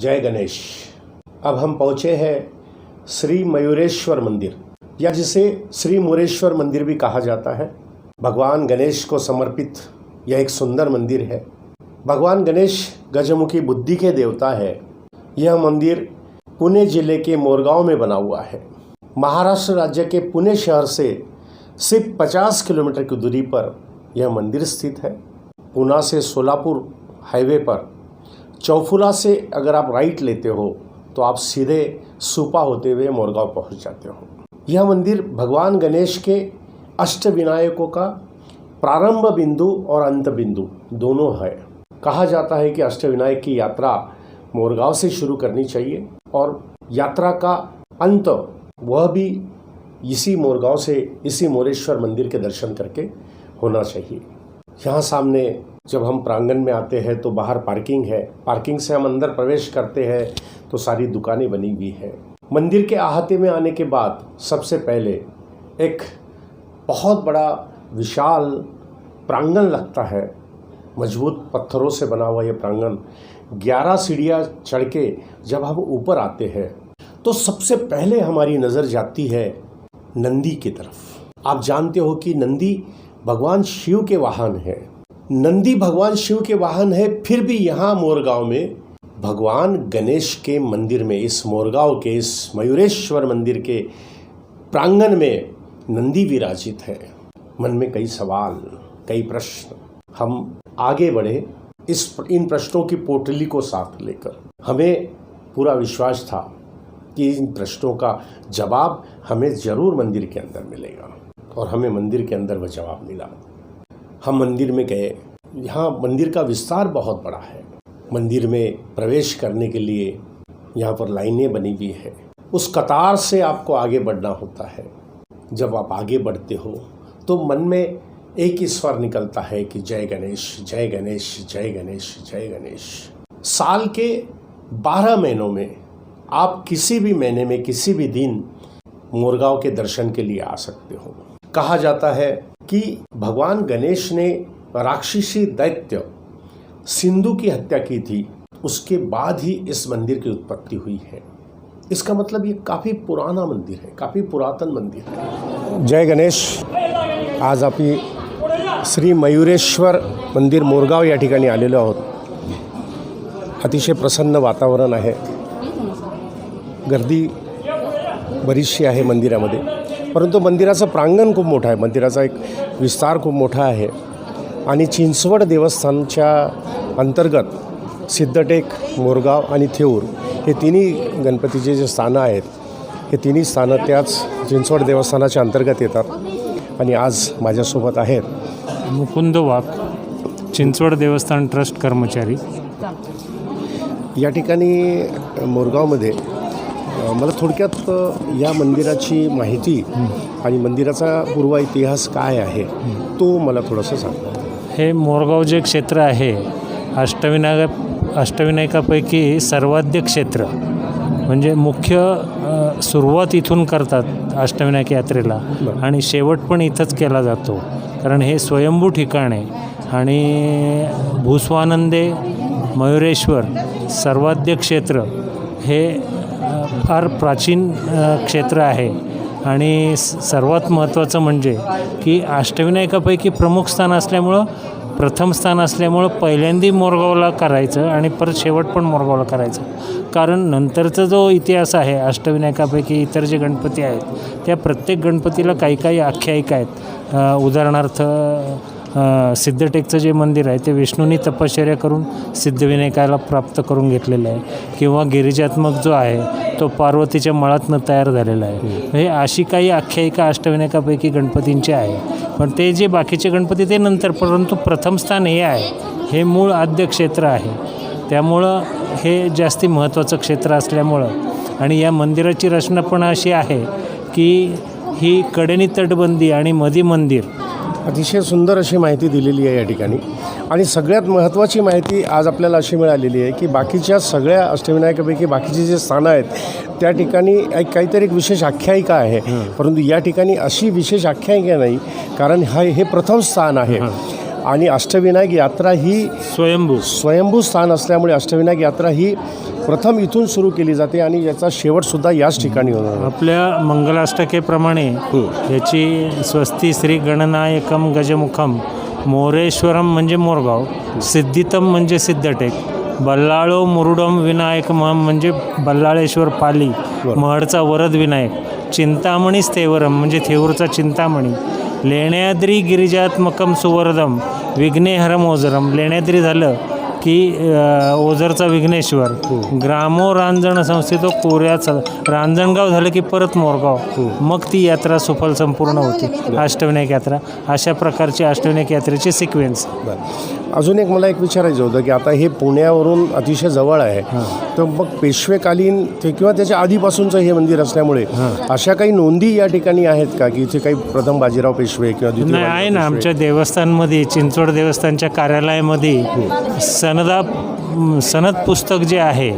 जय गणेश। अब हम पहुँचे हैं श्री मयूरेश्वर मंदिर, या जिसे श्री मुरेश्वर मंदिर भी कहा जाता है। भगवान गणेश को समर्पित यह एक सुंदर मंदिर है। भगवान गणेश गजमुखी बुद्धि के देवता है। यह मंदिर पुणे जिले के मोरगांव में बना हुआ है। महाराष्ट्र राज्य के पुणे शहर से सिर्फ 50 किलोमीटर की दूरी पर यह मंदिर स्थित है। पुणे से सोलापुर हाईवे पर चौफुला से अगर आप राइट लेते हो तो आप सीधे सुपा होते हुए मोरगांव पहुंच जाते हो। यह मंदिर भगवान गणेश के अष्टविनायकों का प्रारंभ बिंदु और अंत बिंदु दोनों है। कहा जाता है कि अष्टविनायक की यात्रा मोरगांव से शुरू करनी चाहिए और यात्रा का अंत वह भी इसी मोरगांव से, इसी मोरेश्वर मंदिर के दर्शन करके होना चाहिए। यहाँ सामने जब हम प्रांगण में आते हैं तो बाहर पार्किंग है। पार्किंग से हम अंदर प्रवेश करते हैं तो सारी दुकानें बनी हुई है। मंदिर के अहाते में आने के बाद सबसे पहले एक बहुत बड़ा विशाल प्रांगण लगता है। मजबूत पत्थरों से बना हुआ ये प्रांगण 11 सीढ़ियाँ चढ़ के जब हम ऊपर आते हैं तो सबसे पहले हमारी नज़र जाती है नंदी की तरफ। आप जानते हो कि नंदी भगवान शिव के वाहन है। नंदी भगवान शिव के वाहन है, फिर भी यहाँ मोरगांव में भगवान गणेश के मंदिर में, इस मोरगांव के इस मयूरेश्वर मंदिर के प्रांगण में नंदी विराजित है। मन में कई सवाल, कई प्रश्न। हम आगे बढ़े इन प्रश्नों की पोटली को साथ लेकर। हमें पूरा विश्वास था कि इन प्रश्नों का जवाब हमें ज़रूर मंदिर के अंदर मिलेगा, और हमें मंदिर के अंदर वह जवाब मिला। हम मंदिर में गए। यहाँ मंदिर का विस्तार बहुत बड़ा है। मंदिर में प्रवेश करने के लिए यहाँ पर लाइनें बनी हुई है। उस कतार से आपको आगे बढ़ना होता है। जब आप आगे बढ़ते हो तो मन में एक ही स्वर निकलता है कि जय गणेश, जय गणेश, जय गणेश, जय गणेश। साल के 12 महीनों में आप किसी भी महीने में, किसी भी दिन मोरगांव के दर्शन के लिए आ सकते हो। कहा जाता है कि भगवान गणेश ने राक्षसी दैत्य सिंधु की हत्या की थी, उसके बाद ही इस मंदिर की उत्पत्ति हुई है। इसका मतलब ये काफ़ी पुराना मंदिर है, काफ़ी पुरातन मंदिर है। जय गणेश। आज आपण श्री मयूरेश्वर मंदिर मोरगांव या ठिकाणी आलेलो आहोत। अतिशय प्रसन्न वातावरण आहे। गर्दी बरीचशी आहे मंदिरामध्ये, परंतु मंदिराचं प्रांगण खूप मोठं आहे। मंदिराचा एक विस्तार खूप मोठा आहे आणि चिंचवड देवस्थानच्या अंतर्गत सिद्धटेक, मोरगाव आणि थेऊर हे तिन्ही गणपतीचे जे स्थानं आहेत, हे तिन्ही स्थानं त्याच चिंचवड देवस्थानाच्या अंतर्गत येतात। आणि आज माझ्यासोबत आहेत मुकुंद वाघ, चिंचवड देवस्थान ट्रस्ट कर्मचारी। या ठिकाणी मोरगावमध्ये मला थोडक्यात या मंदिराची माहिती आणि मंदिराचा पूर्व इतिहास काय आहे तो मला थोडंसं सांगा। हे मोरगाव जे क्षेत्र आहे अष्टविनायकापैकी सर्वाध्य क्षेत्र, म्हणजे मुख्य सुरुवात इथून करतात अष्टविनायक यात्रेला आणि शेवट पण इथंच केला जातो, कारण हे स्वयंभू ठिकाण आहे। आणि भूस्वानंदे मयूरेश्वर सर्वाध्य क्षेत्र हे फार प्राचीन क्षेत्र आहे। आणि सर्वात महत्त्वाचं म्हणजे की अष्टविनायकापैकी प्रमुख स्थान असल्यामुळं, प्रथम स्थान असल्यामुळं पहिल्यांदी मोरगावला करायचं आणि परत शेवट पण मोरगावला करायचं। कारण नंतरचा जो इतिहास आहे अष्टविनायकापैकी इतर जे गणपती आहेत त्या प्रत्येक गणपतीला काही काही आख्यायिका आहेत। उदाहरणार्थ सिद्धटेकचं जे मंदिर आहे ते विष्णूंनी तपश्चर्या करून सिद्धविनायकाला प्राप्त करून घेतलेलं आहे, किंवा गिरिजात्मक जो आहे तो पार्वतीच्या मळातनं तयार झालेला आहे। म्हणजे अशी काही आख्यायिका अष्टविनायकापैकी गणपतींची आहे। पण ते जे बाकीचे गणपती ते नंतर, परंतु प्रथम स्थान हे आहे, हे मूळ आद्य क्षेत्र आहे। त्यामुळं हे जास्ती महत्त्वाचं क्षेत्र असल्यामुळं आणि या मंदिराची रचना पण अशी आहे की ही कडेनी तटबंदी आणि मधी मंदिर। अतिशय सुंदर अशी माहिती दिलेली आहे या ठिकाणी। आणि सगळ्यात महत्त्वाची माहिती आज आपल्याला अशी मिळालेली आहे की बाकीच्या सगळ्या अष्टविनायकापैकी बाकीचे जे स्थानं आहेत त्या ठिकाणी काहीतरी एक विशेष आख्यायिका आहे, परंतु या ठिकाणी अशी विशेष आख्यायिका नाही, कारण हे प्रथम स्थान आहे। आणि अष्टविनायक यात्रा ही स्वयंभू स्थान असल्यामुळे अष्टविनायक यात्रा ही प्रथम इथून सुरू केली जाते आणि याचा शेवटसुद्धा याच ठिकाणी होणार. आपल्या मंगलाष्टकेप्रमाणे याची स्वस्ती श्री गणनायकम गजमुखम मोरेश्वरम म्हणजे मोरगाव, सिद्धितम म्हणजे सिद्धटेक, बल्लाळो मुरुडम विनायक म्हणजे बल्लाळेश्वर पाली, महडचा वरद विनायक, चिंतामणी स्थेवरम म्हणजे थेऊरचा चिंतामणी, लेण्याद्री गिरिजात्मकम सुवरदम विघ्नेहरम ओझरम, लेण्याद्री झालं की ओझरचा विघ्नेश्वर, ग्रामो रांजण संस्थितो कोऱ्याचा, रांजणगाव झालं की परत मोरगाव, मग ती यात्रा सुफल संपूर्ण होती अष्टविनायक यात्रा. अशा प्रकारची अष्टविनायक यात्रेची सिक्वेन्स. अजून एक मला एक विचारायचं होतं की आता हे पुण्यावरून अतिशय जवळ आहे, तर मग पेशवेकालीन ते किंवा त्याच्या आधीपासूनचं हे मंदिर असल्यामुळे अशा काही नोंदी या ठिकाणी आहेत का की इथे काही प्रथम बाजीराव पेशवे किंवा द्वितीय नाही आहे ना. आमच्या देवस्थानमध्ये चिंचवड देवस्थानच्या कार्यालयामध्ये सनद पुस्तक जे आहे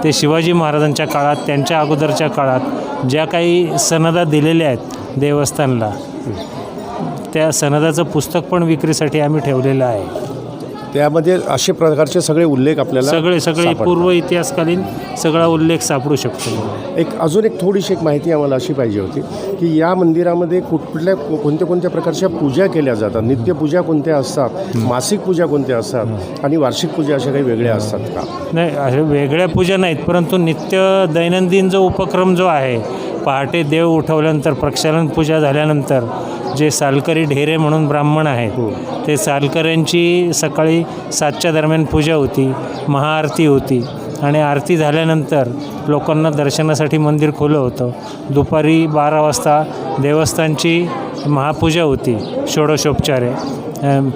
ते शिवाजी महाराजांच्या काळात, त्यांच्या अगोदरच्या काळात ज्या काही सनदा दिलेल्या आहेत देवस्थानला, त्या सनदाचं पुस्तक पण विक्रीसाठी आम्ही ठेवलेलं आहे. त्यामध्ये असे प्रकारचे सगळे उल्लेख आपल्याला सगळे पूर्व इतिहासकालीन सगळा उल्लेख सापडू शकतो. अजून एक थोडीशी एक माहिती आम्हाला अशी पाहिजे होती की या मंदिरामध्ये कोणत्या प्रकारच्या पूजा केल्या जातात, नित्यपूजा कोणत्या असतात, मासिक पूजा कोणत्या असतात आणि वार्षिक पूजा अशा काही वेगळ्या असतात का? नाही, अशा वेगळ्या पूजा नाहीत, परंतु नित्य दैनंदिन जो उपक्रम जो आहे, पहाटे देव उठवल्यानंतर प्रक्षालन पूजा झाल्यानंतर जे सालकरी ढेरे म्हणून ब्राह्मण आहेत ते सालकऱ्यांची सकाळी 7च्या दरम्यान पूजा होती, महाआरती होती आणि आरती झाल्यानंतर लोकांना दर्शनासाठी मंदिर खुलं होतं. दुपारी 12 वाजता देवस्थानची महापूजा होती, षोडशोपचारे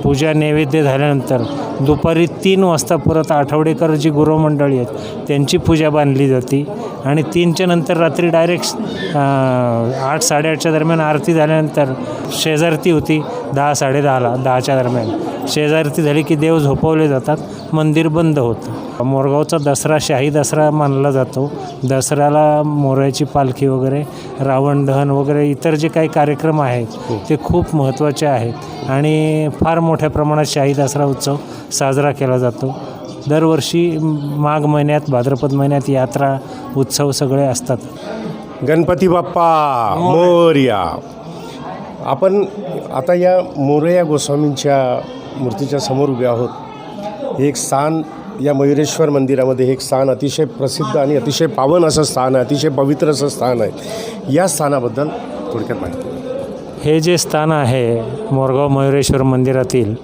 पूजा नैवेद्य झाल्यानंतर दुपारी 3 वाजता परत आठवडेकर जी गुरुमंडळी आहेत त्यांची पूजा बांधली जाते आणि 3च्या नंतर रात्री डायरेक्ट 8-8:30च्या दरम्यान आरती झाल्यानंतर शेजारती होती 10-10:30ला, 10च्या दरम्यान शेजारती झाली की देव झोपवले जातात, मंदिर बंद होतं. मोरगावचा दसरा शाही दसरा मानला जातो. दसऱ्याला मोरयाची पालखी वगैरे, रावण दहन वगैरे इतर जे काही कार्यक्रम आहेत ते खूप महत्त्वाचे आहेत आणि फार मोठ्या प्रमाणात शाही दसरा उत्सव साजरा केला जातो. दरवर्षी माघ महिन्यात, भाद्रपद महिन्यात यात्रा उत्सव सगळे असतात. गणपती बाप्पा मोरया. आपण आता या मोरया गोस्वामींच्या मूर्तीच्या समोर उभे आहोत. हे एक स्थान या मयुरेश्वर मंदिरामध्ये हे एक स्थान अतिशय प्रसिद्ध आणि अतिशय पावन असं स्थान आहे, अतिशय पवित्र असं स्थान आहे. या स्थानाबद्दल थोडक्यात माहिती. हे जे स्थान आहे मोरगाव मयुरेश्वर मंदिरातील,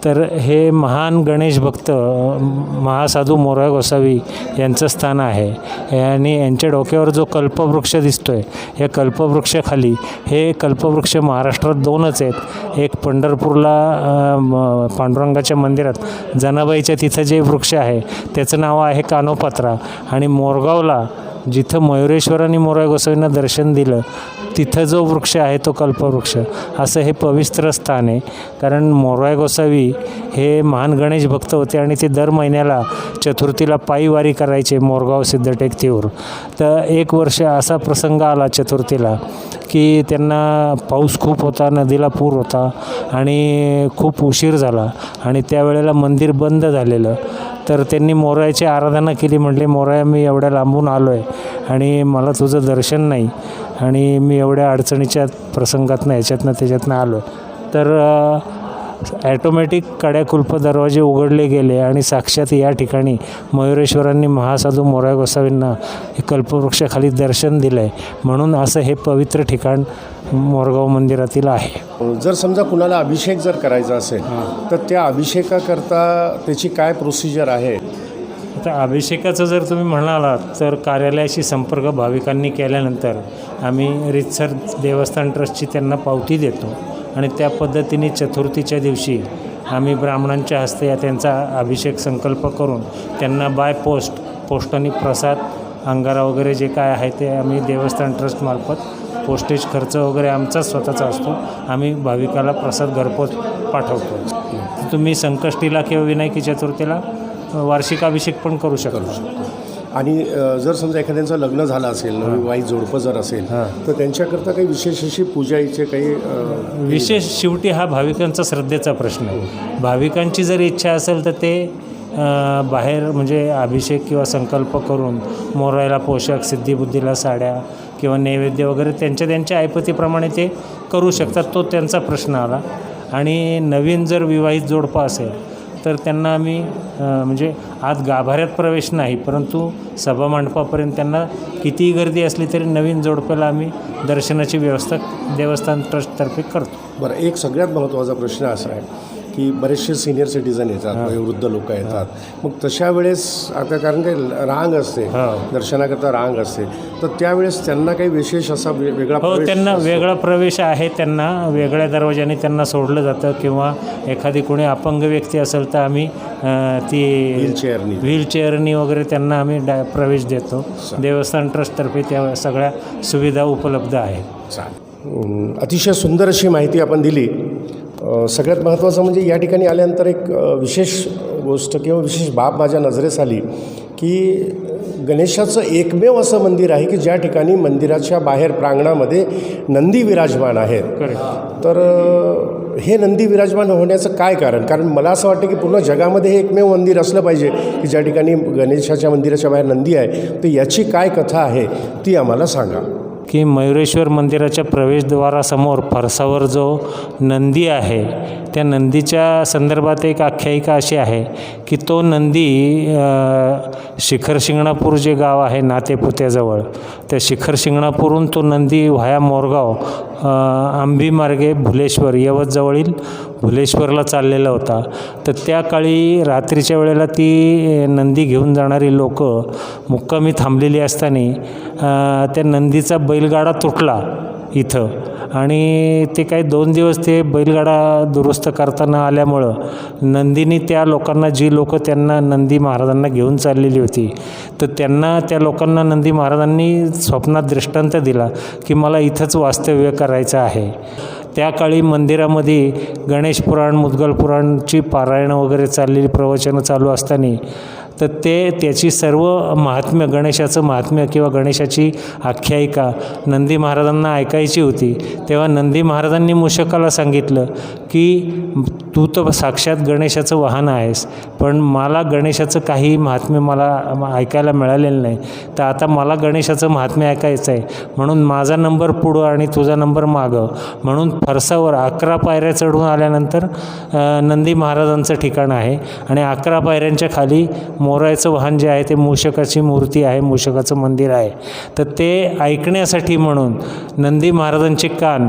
तर हे महान गणेश भक्त महासाधू मोरया गोसावी यांचं स्थान आहे आणि यांच्या डोक्यावर जो कल्पवृक्ष दिसतो आहे, या कल्पवृक्षाखाली हे कल्पवृक्ष महाराष्ट्रात 2च आहेत. एक पंढरपूरला पांडुरंगाच्या मंदिरात जनाबाईच्या तिथं जे वृक्ष आहे त्याचं नाव आहे कानोपात्रा आणि मोरगावला जिथं मयुरेश्वर आणि मोरया गोसावींना दर्शन दिलं तिथं जो वृक्ष आहे तो कल्पवृक्ष. असं हे पवित्र स्थान आहे. कारण मोरया गोसावी हे महान गणेश भक्त होते आणि ते दर महिन्याला चतुर्थीला पायीवारी करायचे मोरगाव सिद्धटेक थेऊर. तर एक वर्ष असा प्रसंग आला चतुर्थीला की त्यांना पाऊस खूप होता, नदीला पूर होता आणि खूप उशीर झाला आणि त्यावेळेला मंदिर बंद झालेलं. तर त्यांनी मोरयाची आराधना केली. म्हटले, मोरया मी एवढ्या लांबून आलो आहे आणि मला तुझं दर्शन नाही आणि मी एवढ्या अडचणीच्या प्रसंगातनं ह्याच्यातनं त्याच्यातनं आलो आहे. तर ॲटोमॅटिक कड्याकुल्प दरवाजे उघडले गेले आणि साक्षात या ठिकाणी मयुरेश्वरांनी महासाधू मोरया गोसावींना हे कल्पवृक्षाखाली दर्शन दिलं आहे. म्हणून असं हे पवित्र ठिकाण मोरगाव मंदिरातील आहे. जर समजा कुणाला अभिषेक जर करायचा असेल तर त्या अभिषेकाकरता त्याची काय प्रोसिजर आहे? आता अभिषेकाचं जर तुम्ही म्हणालात तर कार्यालयाशी संपर्क भाविकांनी केल्यानंतर आम्ही रितसर देवस्थान ट्रस्टची त्यांना पावती देतो आणि त्या पद्धतीने चतुर्थीच्या दिवशी आम्ही ब्राह्मणांच्या हस्ते या त्यांचा अभिषेक संकल्प करून त्यांना बाय पोस्टाने प्रसाद, अंगारा वगैरे जे काय आहे ते आम्ही देवस्थान ट्रस्टमार्फत पोस्टेज खर्च वगैरे आमचा स्वतःचा असतो. आम्ही भाविकाला प्रसाद घरपोच पाठवतो. तुम्ही संकष्टीला किंवा विनायकी चतुर्थीला वार्षिक अभिषेक पण करू शकता. आणि जर समजा एखाद्यांचं लग्न झालं असेल, नवविवाहित जोडपं जर असेल, तर त्यांच्याकरता काही विशेष अशी पूजाईचे काही विशेष शेवटी हा भाविकांचा श्रद्धेचा प्रश्न आहे. भाविकांची जर इच्छा असेल तर ते बाहेर म्हणजे अभिषेक किंवा संकल्प करून मोरायला पोशाख, सिद्धिबुद्धीला साड्या किंवा नैवेद्य वगैरे त्यांच्या ऐपतीप्रमाणे ते करू शकतात. तो त्यांचा प्रश्न आला. आणि नवीन जर विवाहित जोडपं असेल तर त्यांना आम्ही म्हणजे आत गाभाऱ्यात प्रवेश नाही, परंतु सभामंडपापर्यंत त्यांना कितीही गर्दी असली तरी नवीन जोडप्याला आम्ही दर्शनाची व्यवस्था देवस्थान ट्रस्टतर्फे करतो. बरं, एक सगळ्यात महत्त्वाचा प्रश्न असा आहे की बरेचसे सिनियर सिटीजन येतात, वयोवृद्ध लोक येतात. मग तशा वेळेस आता कारण काही रांग असते, दर्शनाकरता रांग असते, तर त्यावेळेस त्यांना काही विशेष असा वेगळा त्यांना वेगळा प्रवेश आहे. त्यांना वेगळ्या दरवाजाने त्यांना सोडलं जातं. किंवा एखादी कोणी अपंग व्यक्ती असेल तर आम्ही ती व्हीलचेअरनी वगैरे त्यांना आम्ही प्रवेश देतो. देवस्थान ट्रस्टतर्फे त्या सगळ्या सुविधा उपलब्ध आहेत. अतिशय सुंदर अशी माहिती आपण दिली. सगळ्यात महत्त्वाचं म्हणजे या ठिकाणी आल्यानंतर एक विशेष गोष्ट किंवा विशेष बाब माझ्या नजरेस आली की गणेशाचं एकमेव असं मंदिर आहे की ज्या ठिकाणी मंदिराच्या बाहेर प्रांगणामध्ये नंदी विराजमान आहेत. तर हे नंदी विराजमान होण्याचं काय कारण? कारण मला असं वाटतं की पूर्ण जगामध्ये हे एकमेव मंदिर असलं पाहिजे की ज्या ठिकाणी गणेशाच्या मंदिराच्या बाहेर नंदी आहे. तर याची काय कथा आहे ती आम्हाला सांगा. की मयुरेश्वर मंदिराच्या प्रवेशद्वारासमोर फरसावर जो नंदी आहे त्या नंदीच्या संदर्भात एक आख्यायिका अशी आहे की तो नंदी शिखर शिंगणापूर जे गाव आहे नातेपुत्याजवळ, त्या शिखर शिंगणापूरहून तो नंदी व्हाया मोरगाव आंबी मार्गे भुलेश्वर यवतजवळील भुलेश्वरला चाललेला होता. तर त्या काळी रात्रीच्या वेळेला ती नंदी घेऊन जाणारी लोक मुक्कामी थांबलेली असताना त्या नंदीचा बैलगाडा तुटला इथं. आणि ते काही 2 दिवस ते बैलगाडा दुरुस्त करताना आल्यामुळं नंदीने त्या लोकांना, जी लोक त्यांना नंदी महाराजांना घेऊन चाललेली होती, तर त्यांना त्या लोकांना नंदी महाराजांनी स्वप्नात दृष्टांत दिला की मला इथंच वास्तव्य करायचं आहे. त्या काळी मंदिरामध्ये गणेश पुराण, मुद्गल पुराणची पारायणं वगैरे चाललेली, प्रवचनं चालू असताना तर त्याची सर्व महात्म्य, गणेशाचं महात्म्य किंवा गणेशाची आख्यायिका नंदी महाराजांना ऐकायची होती. तेव्हा नंदी महाराजांनी मूषकाला सांगितलं की तू तर साक्षात गणेशाचं वाहन आहेस, पण मला गणेशाचं काही महात्म्य मला ऐकायला मिळालेलं नाही, तर आता मला गणेशाचं महात्म्य ऐकायचं आहे, म्हणून माझा नंबर पुढं आणि तुझा नंबर मागं. म्हणून फरसावर 11 पायऱ्या चढून आल्यानंतर नंदी महाराजांचं ठिकाण आहे. आणि 11 पायऱ्यांच्या खाली मोरायचं वाहन जे आहे ते मूषकाची मूर्ती आहे, मूषकाचं मंदिर आहे. तर ते ऐकण्यासाठी म्हणून नंदी महाराजांचे कान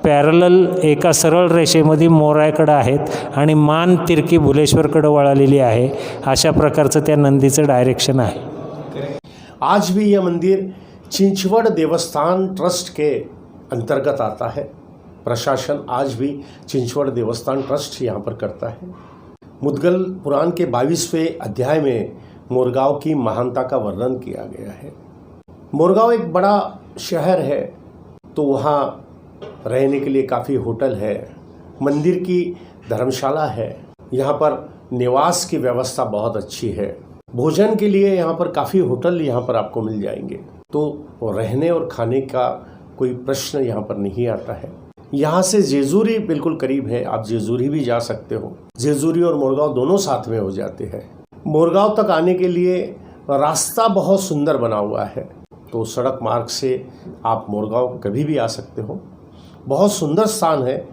पॅरलल एका सरळ रेषेमध्ये मोरायकडं आहेत आणि मान तिरकी भुलेश्वरकडं वळालेली आहे. अशा प्रकारचं त्या नंदीचं डायरेक्शन आहे. आज भी यह मंदिर चिंचवड़ देवस्थान ट्रस्ट के अंतर्गत आता है. प्रशासन आज भी चिंचवड़ देवस्थान ट्रस्ट यहाँ पर करता है. मुद्गल पुराण के 22वें अध्याय में मोरगांव की महानता का वर्णन किया गया है. मोरगांव एक बड़ा शहर है, तो वहाँ रहने के लिए काफ़ी होटल है, मंदिर की धर्मशाला है, यहाँ पर निवास की व्यवस्था बहुत अच्छी है. भोजन के लिए यहाँ पर काफ़ी होटल यहाँ पर आपको मिल जाएंगे, तो रहने और खाने का कोई प्रश्न यहाँ पर नहीं आता है. यहाँ से जेजूरी बिल्कुल करीब है, आप जेजूरी भी जा सकते हो. जेजूरी और मोरगांव दोनों साथ में हो जाते हैं. मोरगांव तक आने के लिए रास्ता बहुत सुंदर बना हुआ है, तो सड़क मार्ग से आप मोरगांव कभी भी आ सकते हो. बहुत सुंदर स्थान है.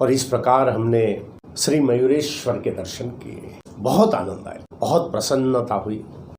और इस प्रकार हमने श्री मयूरेश्वर के दर्शन किए. बहुत आनंद आया, बहुत प्रसन्नता हुई.